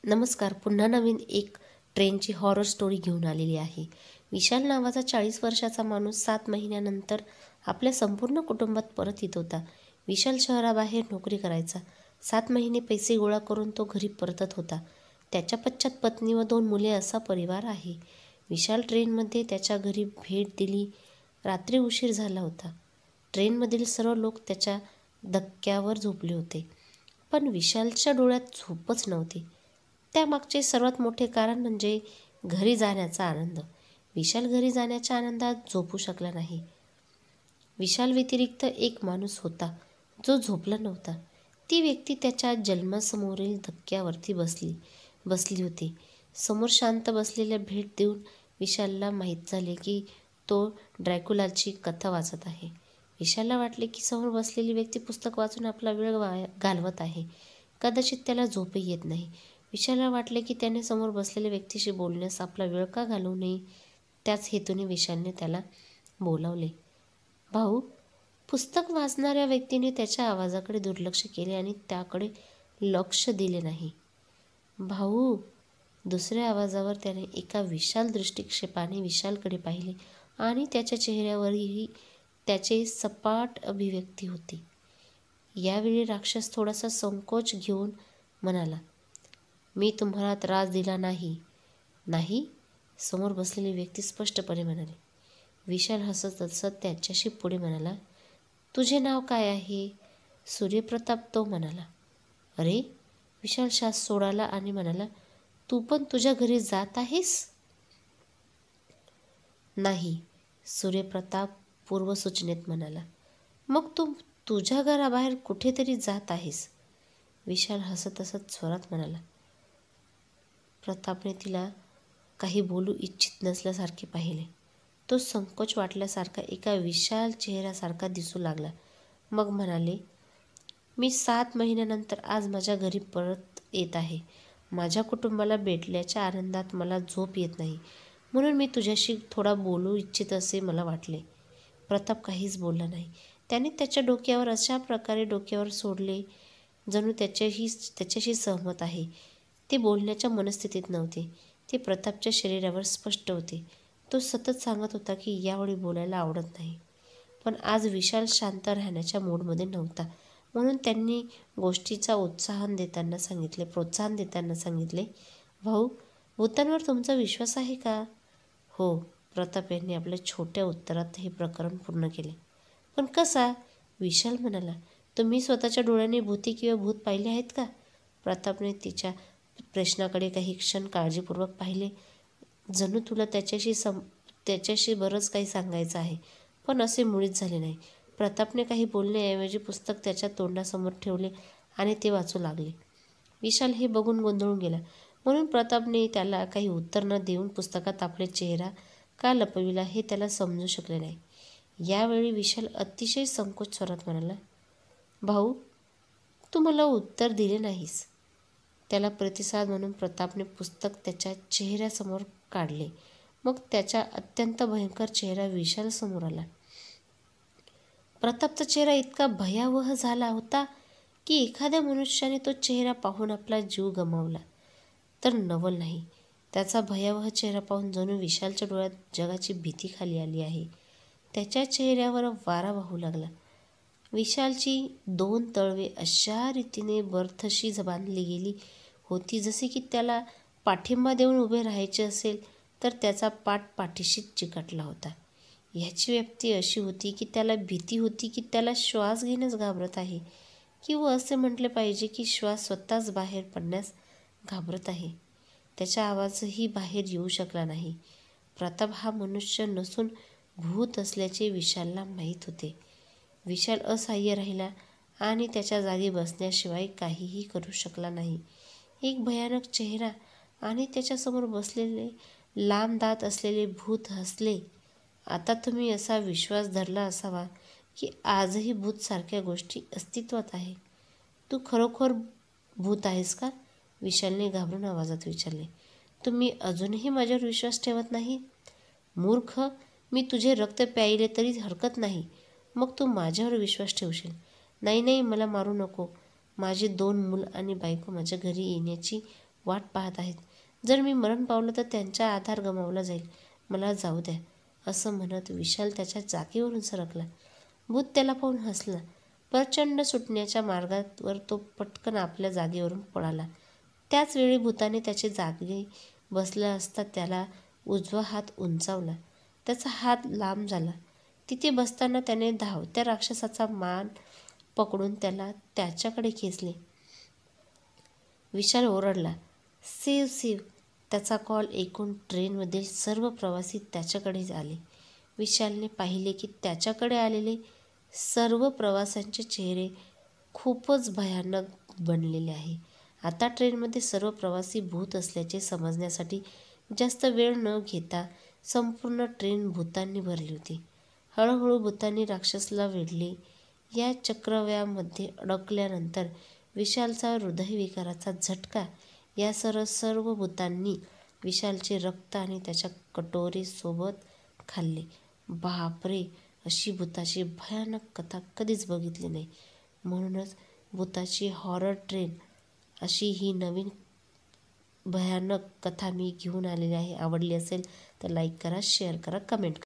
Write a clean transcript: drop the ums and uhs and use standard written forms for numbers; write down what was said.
नमस्कार. पुन्हा नवीन एक ट्रेनची हॉरर स्टोरी घेऊन आलेली आहे. विशाल नावाचा 40 वर्षाचा माणूस 7 महिन्यानंतर आपल्या संपूर्ण कुटुंबात परत येत होता. विशाल शहराबाहेर नोकरी करायचा. 7 महिने पैसे गोळा करून तो घरी परतत होता. त्याच्या पश्चात पत्नी व 2 मुले असा परिवार आहे. विशाल ट्रेनमध्ये त्याच्या घरी भेट दिली. रात्री उशीर झाला होता. ट्रेनमधील सर्व लोक त्याच्या धक्क्यावर झोपले होते. पण विशालच्या डोळ्यात झोपच नव्हती. त्यामागचे सर्वात मोठे कारण म्हणजे घरी जाण्याचा आनंद. विशाल घरी जाण्याच्या आनंदात झोपू शकला नाही. विशाल व्यतिरिक्त एक माणूस होता जो झोपला नव्हता. ती व्यक्ती त्याच्या जन्मासमोरील धक्क्यावरती बसली होती. समोर शांत बसलेल्या भेट देऊन विशालला माहीत झाले की तो ड्रॅक्युलाची कथा वाचत आहे. विशालला वाटले की समोर बसलेली व्यक्ती पुस्तक वाचून आपला वेळ घालवत आहे. कदाचित त्याला झोपही येत नाही. विशालला वाटले की त्याने समोर बसलेल्या व्यक्तीशी बोलण्यास आपला वेळ का घालवू नये. त्याच हेतूने विशालने त्याला बोलावले. भाऊ. पुस्तक वाचणाऱ्या व्यक्तीने त्याच्या आवाजाकडे दुर्लक्ष केले आणि त्याकडे लक्ष दिले नाही. भाऊ. दुसऱ्या आवाजावर त्याने एका विशाल दृष्टिक्षेपाने विशालकडे पाहिले आणि त्याच्या चेहऱ्यावरही त्याचे सपाट अभिव्यक्ती होती. यावेळी राक्षस थोडासा संकोच घेऊन म्हणाला, मी तुम्हाला त्रास दिला नाही. नाही? समोर बसलेली व्यक्ती स्पष्टपणे म्हणाली. विशाल हसत हसत त्याच्याशी पुढे म्हणाला, तुझे नाव काय आहे? सूर्यप्रताप. तो म्हणाला. अरे. विशाल श्वास सोडाला आणि म्हणाला, तू पण तुझ्या घरी जात आहेस? नाही. सूर्यप्रताप पूर्वसूचनेत म्हणाला. मग तू तुझ्या घराबाहेर कुठेतरी जात आहेस? विशाल हसत हसत स्वरात म्हणाला. प्रतापने तिला काही बोलू इच्छित नसल्यासारखे पाहिले. तो संकोच वाटल्यासारखा एका विशाल चेहऱ्यासारखा दिसू लागला. मग म्हणाले, मी 7 महिन्यानंतर आज माझ्या घरी परत येत आहे. माझ्या कुटुंबाला भेटल्याच्या आनंदात मला झोप येत नाही, म्हणून मी तुझ्याशी थोडा बोलू इच्छित असे मला वाटले. प्रताप काहीच बोलला नाही. त्याने त्याच्या डोक्यावर अशा प्रकारे डोक्यावर सोडले जणू त्याच्याशी सहमत आहे. ते बोलण्याच्या मनस्थितीत नव्हते. ते प्रतापच्या शरीरावर स्पष्ट होते. तो सतत सांगत होता की यावेळी बोलायला आवडत नाही. पण आज विशाल शांत राहण्याच्या मूडमध्ये नव्हता, म्हणून त्यांनी गोष्टीचा प्रोत्साहन देताना सांगितले, भाऊ. भूतांवर तुमचा विश्वास आहे का? हो. प्रताप यांनी आपल्या छोट्या उत्तरात हे प्रकरण पूर्ण केले. पण कसा? विशाल म्हणाला. तुम्ही स्वतःच्या डोळ्यांनी भूती किंवा भूत पाहिले आहेत का? प्रतापने तिच्या प्रश्नाकडे काही क्षण काळजीपूर्वक पाहिले. जणू तुला त्याच्याशी बरंच काही सांगायचं आहे, पण असे मुळीच झाले नाही. प्रतापने काही बोलण्याऐवजी पुस्तक त्याच्या तोंडासमोर ठेवले आणि ते वाचू लागले. विशाल हे बघून गोंधळून गेला, म्हणून प्रतापने त्याला काही उत्तर न देऊन पुस्तकात आपले चेहरा का लपविला हे त्याला समजू शकले नाही. यावेळी विशाल अतिशय संकोच स्वरात म्हणाला, भाऊ. तू मला उत्तर दिले नाहीस. त्याला प्रतिसाद म्हणून प्रतापने पुस्तक त्याच्या चेहऱ्यासमोर काढले. मग त्याचा अत्यंत भयंकर चेहरा विशालसमोर आला. प्रतापचा चेहरा इतका भयावह झाला होता की एखाद्या मनुष्याने तो चेहरा पाहून आपला जीव गमावला तर नवल नाही. त्याचा भयावह चेहरा पाहून जणू विशालच्या डोळ्यात जगाची भीती खाली आली आहे. त्याच्या चेहऱ्यावर वारा वाहू लागला. विशालची 2 तळवे अशा रीतीने बर्थशी बांधली गेली होती जसे की त्याला पाठिंबा देऊन उभे राहायचे असेल तर त्याचा पाठ पाठीशीच चिकटला होता. ह्याची व्याप्ती अशी होती की त्याला भीती होती की त्याला श्वास घेण्यास घाबरत आहे, किंवा असे म्हटले पाहिजे की श्वास स्वतःच बाहेर पडण्यास घाबरत आहे. त्याचा आवाजही बाहेर येऊ शकला नाही. प्रताप हा मनुष्य नसून भूत असल्याचे विशालला माहीत होते. विशाल असहाय्य राहिला आणि त्याच्या जागी बसण्याशिवाय काहीही करू शकला नाही. एक भयानक चेहरा आणि त्याच्यासमोर बसलेले लांब दात असलेले भूत हसले. आता तुम्ही असा विश्वास धरला असावा की आजही भूतसारख्या गोष्टी अस्तित्वात आहे. तू खरोखर भूत आहेस का? विशालने घाबरून आवाजात विचारले. तुम्ही अजूनही माझ्यावर विश्वास ठेवत नाही? मूर्ख. मी तुझे रक्त प्यायले तरी हरकत नाही, मग तू माझ्यावर विश्वास ठेवशील? नाही नाही, मला मारू नको. माझे 2 मूल आणि बायको माझ्या घरी येण्याची वाट पाहत आहेत. जर मी मरण पावलं तर त्यांचा आधार गमावला जाईल. मला जाऊ द्या, असं म्हणत विशाल त्याच्या जागेवरून सरकला. भूत त्याला पाहून हसला. प्रचंड सुटण्याच्या मार्गावर तो पटकन आपल्या जागेवरून पळाला. त्याच वेळी भूताने त्याचे जागी बसला असता त्याला उजवा हात उंचावला. त्याचा हात लांब झाला. तिथे बसताना त्याने धावत्या राक्षसाचा मान पकडून त्याला त्याच्याकडे खेचले. विशाल ओरडला, सेव सेव. त्याचा कॉल ऐकून ट्रेनमधील सर्व प्रवासी त्याच्याकडे आले. विशालने पाहिले की त्याच्याकडे आलेले सर्व प्रवाशांचे चेहरे खूपच भयानक बनलेले आहे. आता ट्रेनमध्ये सर्व प्रवासी भूत असल्याचे समजण्यासाठी जास्त वेळ न घेता संपूर्ण ट्रेन भूतांनी भरली होती. हळूहळू भूतांनी राक्षसला वेढले. या चक्रव्यूहामध्ये अडकल्यानंतर विशालचा हृदयविकाराचा झटका यासह सर्व भूतांनी विशालचे रक्त आणि त्याच्या कटोरीसोबत खाल्ले. बापरे, अशी भूताची भयानक कथा कधीच बघितली नाही. म्हणूनच भूताची हॉरर ट्रेन अशी ही नवीन भयानक कथा मी घेऊन आलेली आहे. आवडली असेल तर लाईक करा, शेअर करा, कमेंट करा.